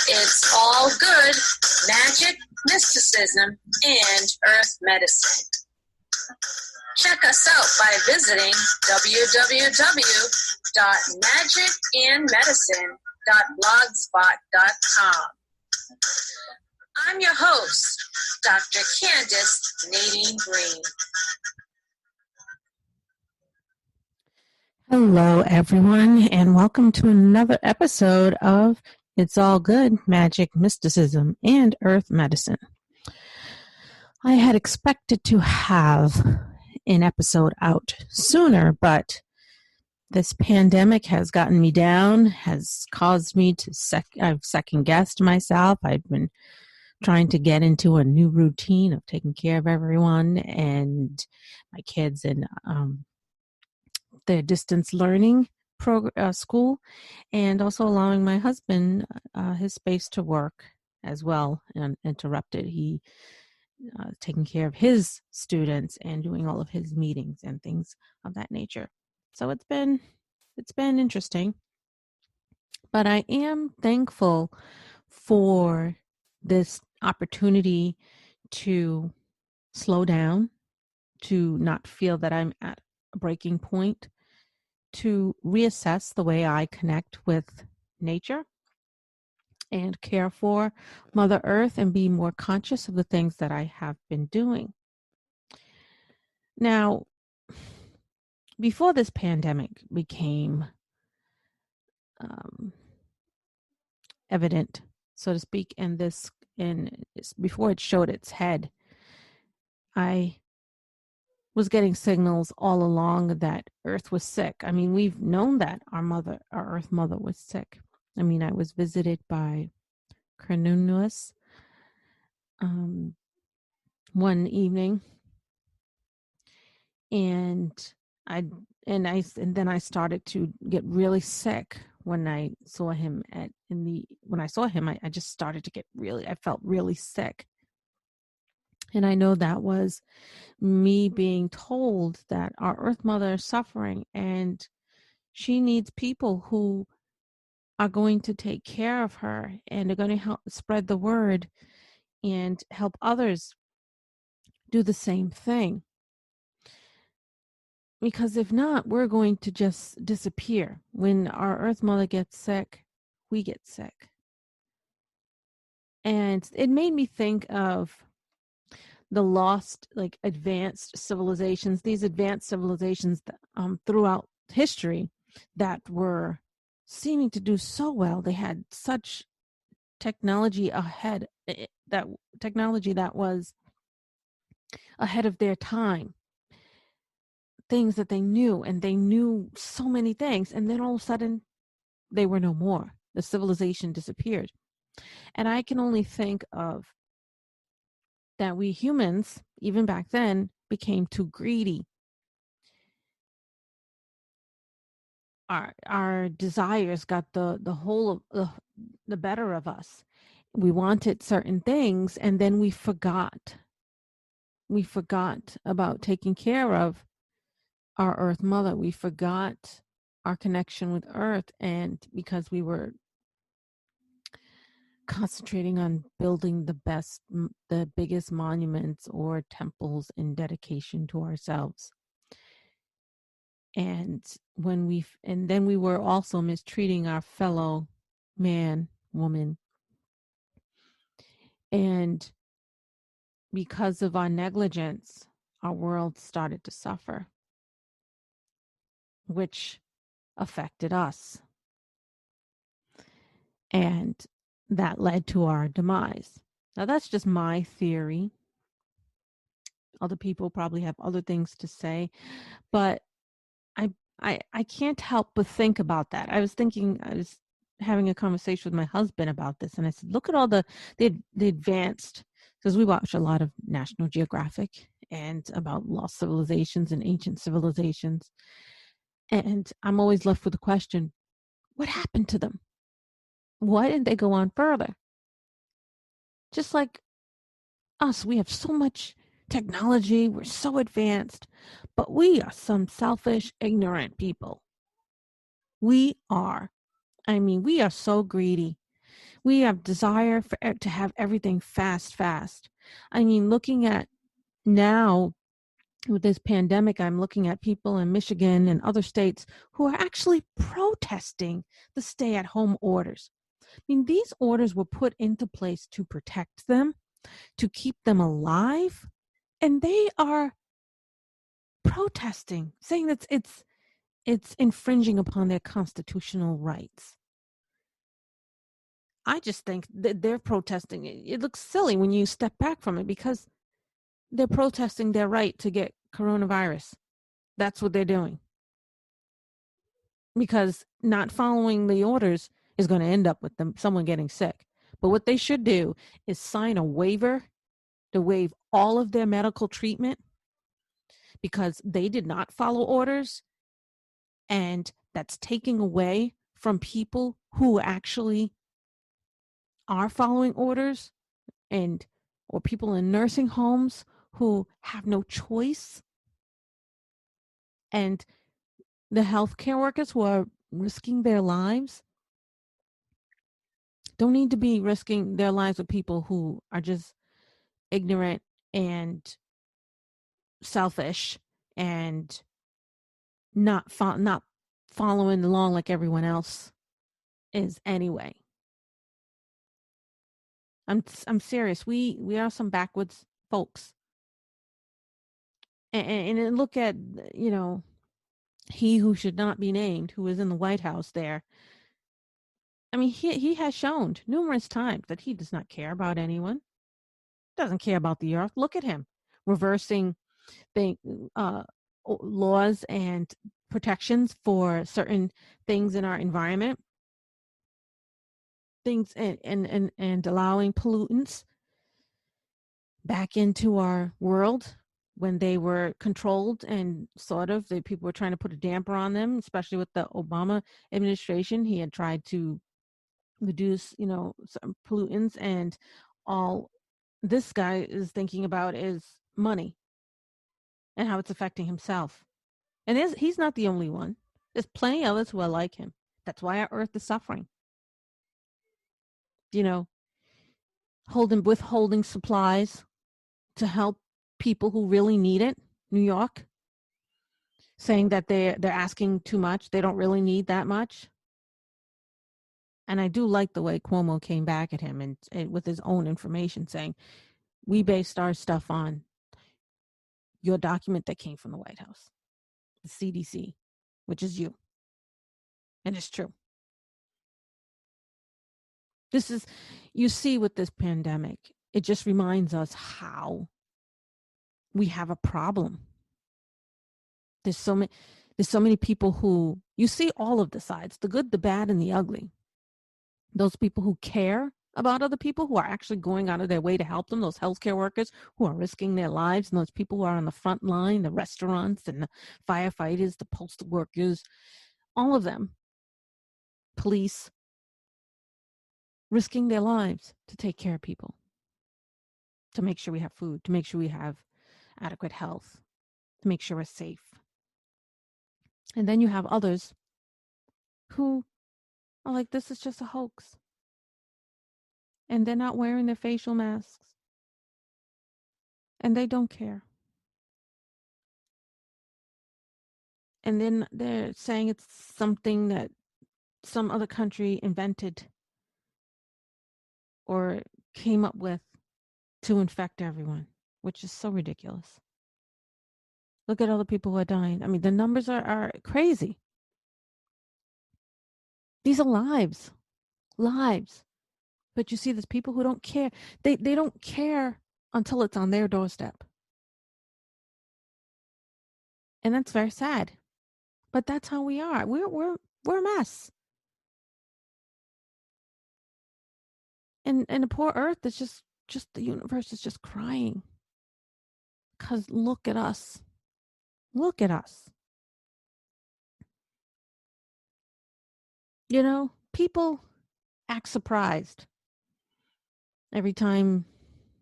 It's all good, magic, mysticism, and earth medicine. Check us out by visiting www.magicandmedicine.blogspot.com. I'm your host, Dr. Candace Nadine Green. Hello, everyone, and welcome to another episode of It's All Good, Magic, Mysticism, and Earth Medicine. I had expected to have an episode out sooner, but this pandemic has gotten me down, has caused me to I've second-guessed myself. I've been trying to get into a new routine of taking care of everyone and my kids and their distance learning school, and also allowing my husband his space to work as well uninterrupted. He taking care of his students and doing all of his meetings and things of that nature. So it's been interesting, but I am thankful for this opportunity to slow down, to not feel that I'm at a breaking point, to reassess the way I connect with nature and care for Mother Earth and be more conscious of the things that I have been doing. Now, before this pandemic became evident, so to speak, and before it showed its head, I was getting signals all along that Earth was sick. I mean, we've known that our Earth Mother was sick. I mean, I was visited by Cronunnos one evening, and then I started to get really sick when I saw him I just started to I felt really sick. And I know that was me being told that our Earth Mother is suffering and she needs people who are going to take care of her and are going to help spread the word and help others do the same thing. Because if not, we're going to just disappear. When our Earth Mother gets sick, we get sick. And it made me think of the lost, advanced civilizations, these advanced civilizations throughout history that were seeming to do so well. They had such technology that was ahead of their time. Things that they knew, and they knew so many things, and then all of a sudden they were no more. The civilization disappeared. And I can only think of that we humans, even back then, became too greedy. Our desires got the better of us. We wanted certain things, and then we forgot. We forgot about taking care of our Earth Mother. We forgot our connection with Earth, and because we were concentrating on building the biggest monuments or temples in dedication to ourselves. And then we were also mistreating our fellow man, woman. And because of our negligence, our world started to suffer, which affected us. And that led to our demise. Now, that's just my theory. Other people probably have other things to say, but I can't help but think about that. I was having a conversation with my husband about this, and I said, look at all the advanced, because we watch a lot of National Geographic and about lost civilizations and ancient civilizations. And I'm always left with the question, what happened to them? Why didn't they go on further? Just like us, we have so much technology, we're so advanced, but we are some selfish, ignorant people. We are so greedy. We have desire to have everything fast. I mean, looking at now with this pandemic, I'm looking at people in Michigan and other states who are actually protesting the stay-at-home orders. I mean, these orders were put into place to protect them, to keep them alive, and they are protesting, saying that it's infringing upon their constitutional rights. I just think that they're protesting. It looks silly when you step back from it because they're protesting their right to get coronavirus. That's what they're doing. Because not following the orders is going to end up with someone getting sick. But what they should do is sign a waiver to waive all of their medical treatment because they did not follow orders, and that's taking away from people who actually are following orders, and or people in nursing homes who have no choice, and the healthcare workers who are risking their lives don't need to be risking their lives with people who are just ignorant and selfish and not following along like everyone else is anyway. I'm serious. We are some backwoods folks. And look at, he who should not be named, who is in the White House there. I mean, he has shown numerous times that he does not care about anyone, doesn't care about the earth. Look at him reversing laws and protections for certain things in our environment, things and allowing pollutants back into our world when they were controlled, and sort of the people were trying to put a damper on them, especially with the Obama administration. He had tried to reduce, some pollutants, and all this guy is thinking about is money and how it's affecting himself. And he's not the only one. There's plenty of others who are like him. That's why our earth is suffering. Withholding supplies to help people who really need it. New York saying that they're asking too much. They don't really need that much. And I do like the way Cuomo came back at him and with his own information, saying, we based our stuff on your document that came from the White House, the CDC, which is you. And it's true. You see with this pandemic, it just reminds us how we have a problem. There's so many people who, you see all of the sides, the good, the bad, and the ugly. Those people who care about other people, who are actually going out of their way to help them, those healthcare workers who are risking their lives, and those people who are on the front line, the restaurants and the firefighters, the postal workers, all of them, police, risking their lives to take care of people, to make sure we have food, to make sure we have adequate health, to make sure we're safe. And then you have others who are like, this is just a hoax. And they're not wearing their facial masks. And they don't care. And then they're saying it's something that some other country invented or came up with to infect everyone, which is so ridiculous. Look at all the people who are dying. I mean, the numbers are crazy. These are lives. But you see, there's people who don't care. They don't care until it's on their doorstep. And that's very sad. But that's how we are. We're a mess. And the poor earth is just the universe is just crying. Because look at us. Look at us. People act surprised every time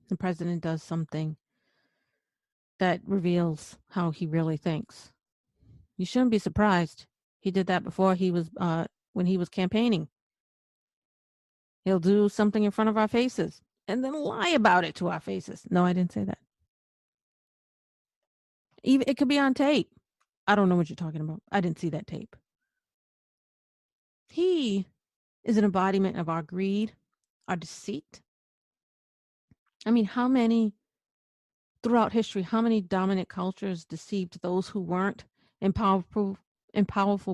the president does something that reveals how he really thinks. You shouldn't be surprised. He did that before he was when he was campaigning. He'll do something in front of our faces and then lie about it to our faces. No, I didn't say that. Even it could be on tape. I don't know what you're talking about. I didn't see that tape. He is an embodiment of our greed, our deceit. I mean, throughout history, how many dominant cultures deceived those who weren't in powerful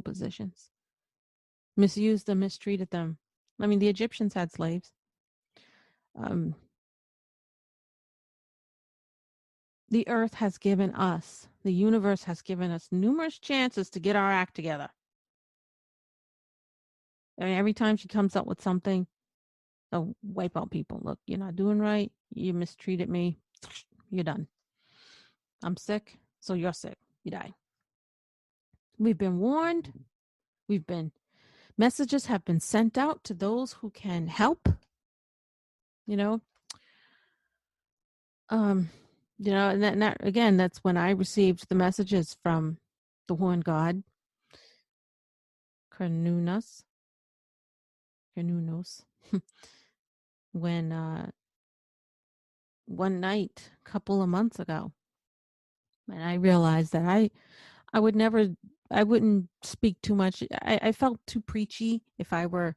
positions, misused them, mistreated them? I mean, the Egyptians had slaves. The earth has given us, the universe has given us numerous chances to get our act together. I mean, every time she comes up with something, they'll wipe out people. Look, you're not doing right. You mistreated me. You're done. I'm sick, so you're sick. You die. We've been warned. Messages have been sent out to those who can help. And that again, that's when I received the messages from the horn god, Carnunos, when one night, a couple of months ago, and I realized that I wouldn't speak too much. I felt too preachy if I were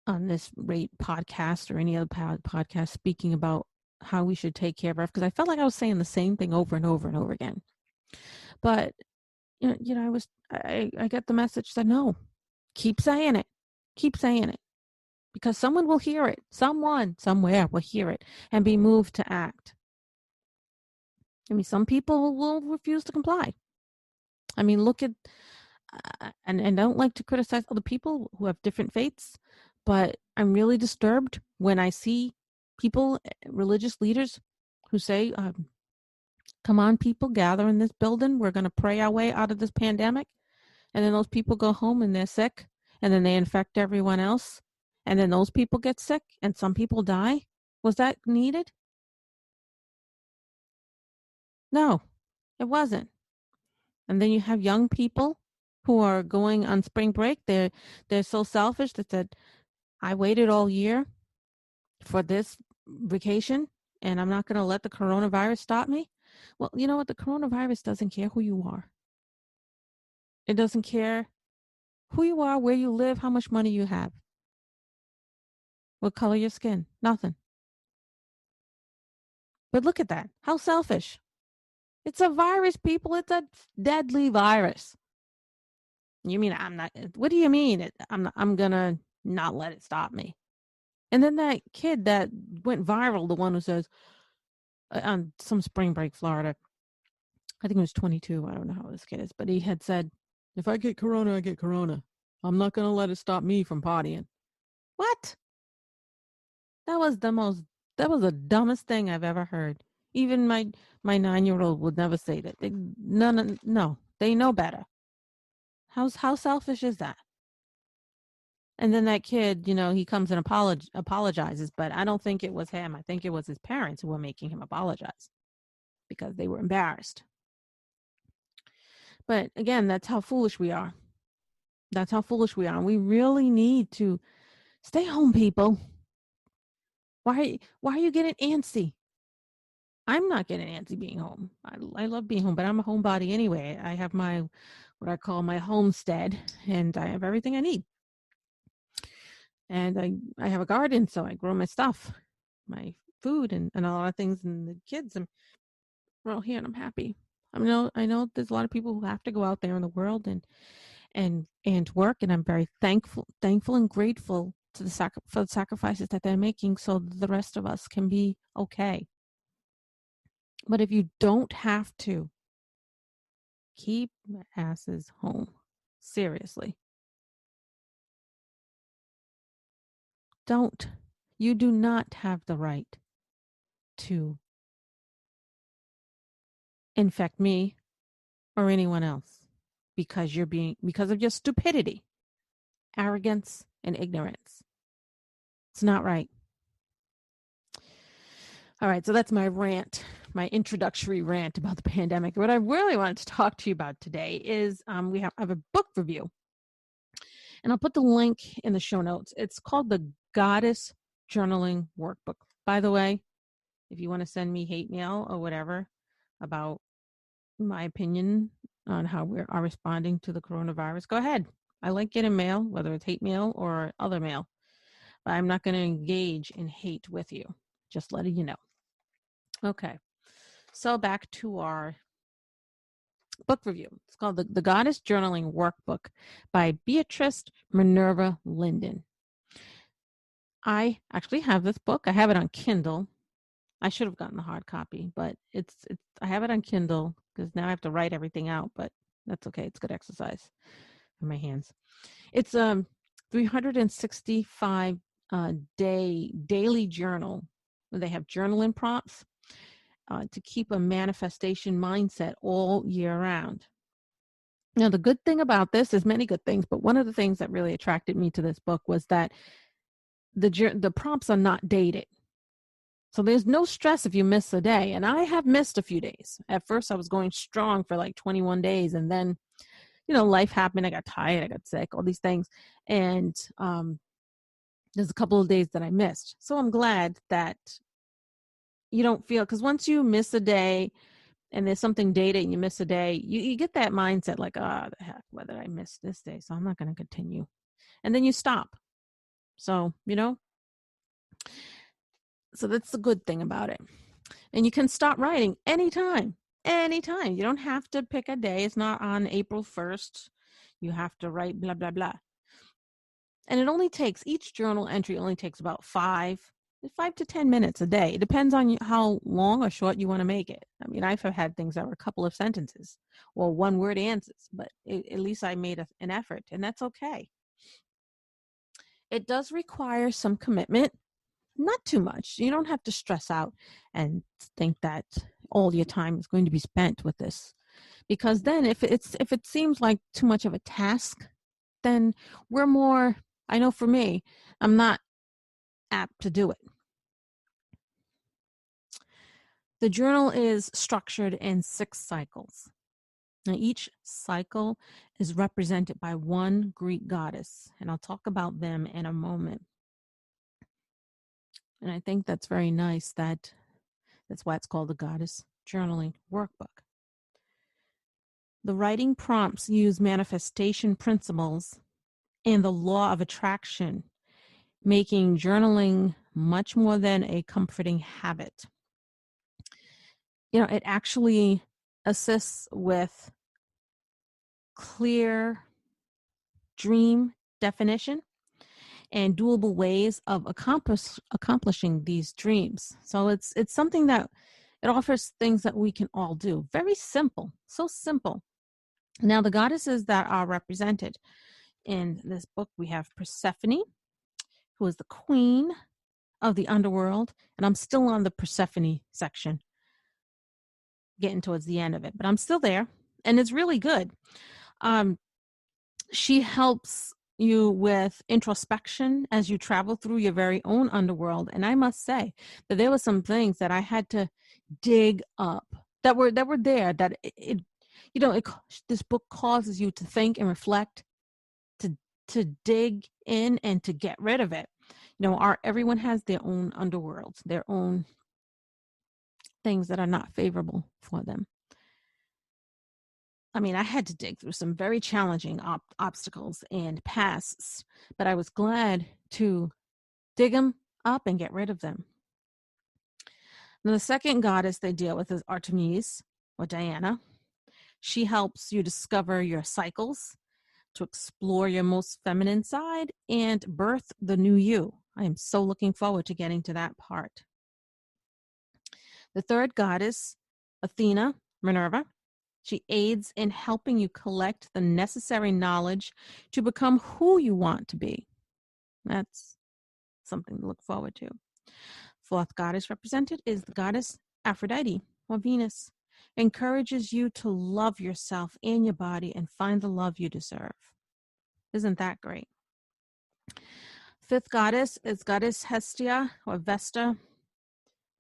on this rate podcast or any other podcast speaking about how we should take care of us, because I felt like I was saying the same thing over and over and over again. But I got the message that no, keep saying it, because someone will hear it. Someone somewhere will hear it and be moved to act. I mean, some people will refuse to comply. I mean, look at, and I don't like to criticize other people who have different faiths, but I'm really disturbed when I see people, religious leaders, who say, come on, people, gather in this building. We're going to pray our way out of this pandemic. And then those people go home and they're sick, and then they infect everyone else. And then those people get sick and some people die. Was that needed? No, it wasn't. And then you have young people who are going on spring break. They're so selfish that said, I waited all year for this vacation and I'm not going to let the coronavirus stop me. Well, you know what? The coronavirus doesn't care who you are. It doesn't care who you are, where you live, how much money you have, what color your skin, nothing. But look at that. How selfish. It's a virus, people. It's a deadly virus. You mean I'm not? What do you mean? I'm gonna not let it stop me. And then that kid that went viral, the one who says on some spring break, Florida, I think he was 22. I don't know how this kid is, but he had said, if I get corona, I get corona. I'm not gonna let it stop me from partying. What? That was the dumbest thing I've ever heard. Even my 9-year-old would never say that. No, they know better. How selfish is that? And then that kid, he comes and apologizes, but I don't think it was him. I think it was his parents who were making him apologize because they were embarrassed. But again, that's how foolish we are. We really need to stay home, people. Why are you getting antsy? I'm not getting antsy being home. I love being home, but I'm a homebody anyway. I have what I call my homestead, and I have everything I need. And I have a garden, so I grow my stuff, my food, and a lot of things, and the kids. And we're all here, and I'm happy. I know there's a lot of people who have to go out there in the world and work, and I'm very thankful and grateful to for the sacrifices that they're making, so the rest of us can be okay. But if you don't have to, keep your asses home. Seriously. Don't. You do not have the right to infect me or anyone else because of your stupidity, arrogance, and ignorance. It's not right. All right, so that's my rant, my introductory rant about the pandemic. What I really wanted to talk to you about today is I have a book review, and I'll put the link in the show notes. It's called the Goddess Journaling Workbook. By the way, if you want to send me hate mail or whatever about my opinion on how we are responding to the coronavirus, go ahead. I like getting mail, whether it's hate mail or other mail. But I'm not going to engage in hate with you. Just letting you know. Okay. So back to our book review. It's called the Goddess Journaling Workbook by Beatrix Minerva Linden. I actually have this book. I have it on Kindle. I should have gotten the hard copy, but it's I have it on Kindle because now I have to write everything out, but that's okay. It's good exercise for my hands. It's 365 daily journal. They have journaling prompts to keep a manifestation mindset all year round. Now, the good thing about this is many good things, but one of the things that really attracted me to this book was that the prompts are not dated. So there's no stress if you miss a day. And I have missed a few days. At first, I was going strong for like 21 days. And then, life happened. I got tired. I got sick, all these things. And there's a couple of days that I missed. So I'm glad that you don't feel, because once you miss a day and there's something dated and you miss a day, you get that mindset like, the heck, whether I missed this day, so I'm not going to continue. And then you stop. So, so that's the good thing about it. And you can start writing anytime. You don't have to pick a day. It's not on April 1st. You have to write blah, blah, blah. And each journal entry only takes about 5 to 10 minutes a day. It depends on how long or short you want to make it. I mean, I've had things that were a couple of sentences or one word answers, but at least I made an effort, and that's okay. It does require some commitment, not too much. You don't have to stress out and think that all your time is going to be spent with this, because then if it seems like too much of a task, then I know for me, I'm not apt to do it. The journal is structured in 6 cycles. Now, each cycle is represented by one Greek goddess, and I'll talk about them in a moment. And I think that's very nice. That's why it's called the Goddess Journaling Workbook. The writing prompts use manifestation principles and the law of attraction, making journaling much more than a comforting habit. It actually assists with clear dream definition and doable ways of accomplishing these dreams. So it's something that it offers things that we can all do. Very simple, so simple. Now, the goddesses that are represented in this book, we have Persephone, who is the queen of the underworld. And I'm still on the Persephone section, getting towards the end of it, but I'm still there. And it's really good. She helps you with introspection as you travel through your very own underworld. And I must say that there were some things that I had to dig up that were there, that this book causes you to think and reflect, to dig in and to get rid of it. Everyone has their own underworlds, their own things that are not favorable for them. I mean, I had to dig through some very challenging obstacles and pasts, but I was glad to dig them up and get rid of them. Now, the second goddess they deal with is Artemis, or Diana. She helps you discover your cycles, to explore your most feminine side, and birth the new you. I am so looking forward to getting to that part. The third goddess, Athena, Minerva, she aids in helping you collect the necessary knowledge to become who you want to be. That's something to look forward to. Fourth goddess represented is the goddess Aphrodite, or Venus. Encourages you to love yourself and your body and find the love you deserve. Isn't that great? Fifth goddess is goddess Hestia, or Vesta.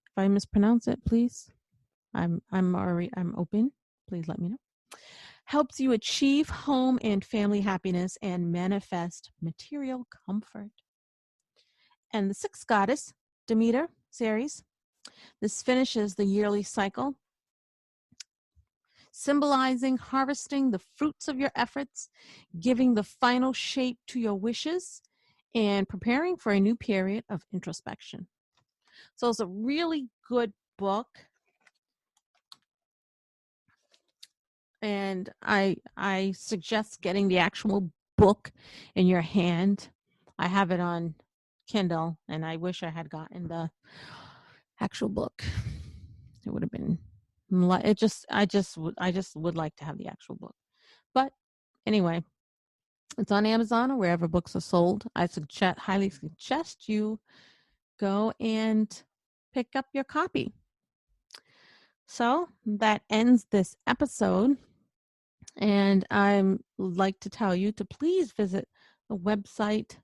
If I mispronounce it, please. I'm open. Please let me know. Helps you achieve home and family happiness and manifest material comfort. and the sixth goddess, Demeter series. This finishes the yearly cycle, symbolizing harvesting the fruits of your efforts, giving the final shape to your wishes, and preparing for a new period of introspection. So it's a really good book. And I suggest getting the actual book in your hand. I have it on Kindle, and I wish I had gotten the actual book. It would have been I just would like to have the actual book. But anyway, it's on Amazon or wherever books are sold. I highly suggest you go and pick up your copy. So that ends this episode. And I would like to tell you to please visit the website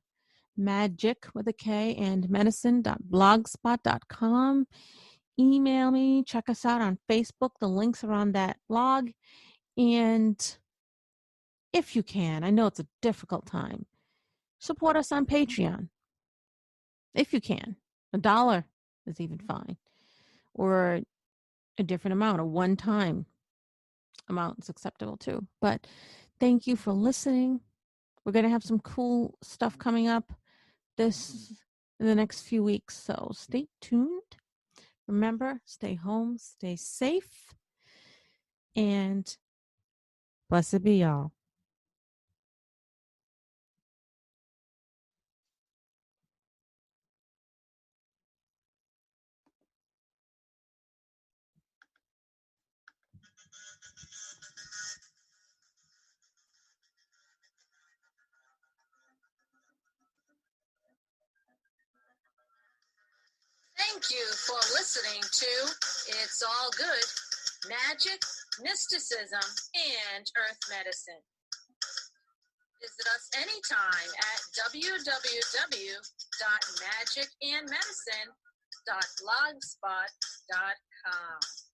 magic with a K and medicine.blogspot.com. Email me, check us out on Facebook. The links are on that blog. And if you can, I know it's a difficult time, support us on Patreon. If you can. $1 is even fine. Or a different amount, a one-time amount is acceptable too. But thank you for listening. We're going to have some cool stuff coming up in the next few weeks, so stay tuned. Remember, stay home, stay safe, and blessed be y'all. Thank you for listening to It's All Good, Magic, Mysticism, and Earth Medicine. Visit us anytime at www.magicandmedicine.blogspot.com.